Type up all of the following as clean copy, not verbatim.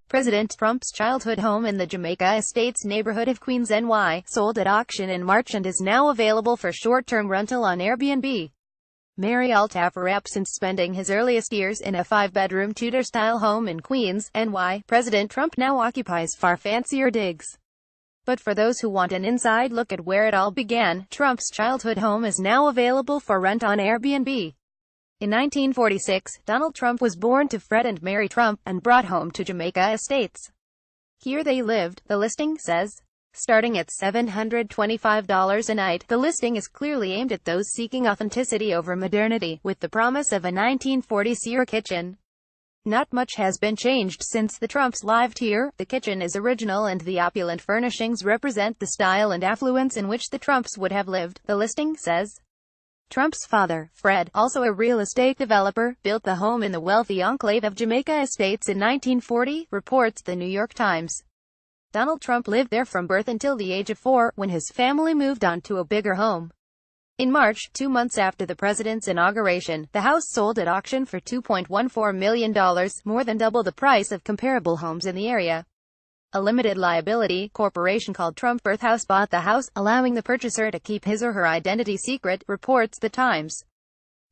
President Trump's childhood home in the Jamaica Estates neighborhood of Queens, NY, sold at auction in March and is now available for short-term rental on Airbnb. Mary Altaffer, since spending his earliest years in a 5-bedroom Tudor-style home in Queens, NY, President Trump now occupies far fancier digs. But for those who want an inside look at where it all began, Trump's childhood home is now available for rent on Airbnb. In 1946, Donald Trump was born to Fred and Mary Trump, and brought home to Jamaica Estates. Here they lived, the listing says. Starting at $725 a night, the listing is clearly aimed at those seeking authenticity over modernity, with the promise of a 1940s-era kitchen. Not much has been changed since the Trumps lived here. The kitchen is original and the opulent furnishings represent the style and affluence in which the Trumps would have lived, the listing says. Trump's father, Fred, also a real estate developer, built the home in the wealthy enclave of Jamaica Estates in 1940, reports The New York Times. Donald Trump lived there from birth until the age of 4, when his family moved on to a bigger home. In March, 2 months after the president's inauguration, the house sold at auction for $2.14 million, more than double the price of comparable homes in the area. A limited liability corporation called Trump Earth House bought the house, allowing the purchaser to keep his or her identity secret, reports The Times.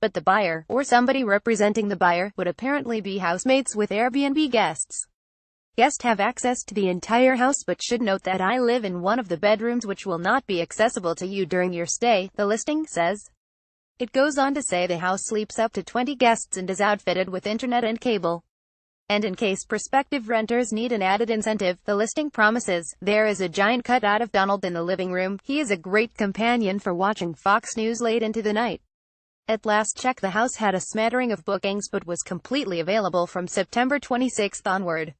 But the buyer, or somebody representing the buyer, would apparently be housemates with Airbnb guests. Guests have access to the entire house but should note that I live in one of the bedrooms which will not be accessible to you during your stay, the listing says. It goes on to say the house sleeps up to 20 guests and is outfitted with internet and cable. And in case prospective renters need an added incentive, the listing promises, there is a giant cutout of Donald in the living room. He is a great companion for watching Fox News late into the night. At last check, the house had a smattering of bookings but was completely available from September 26 onward.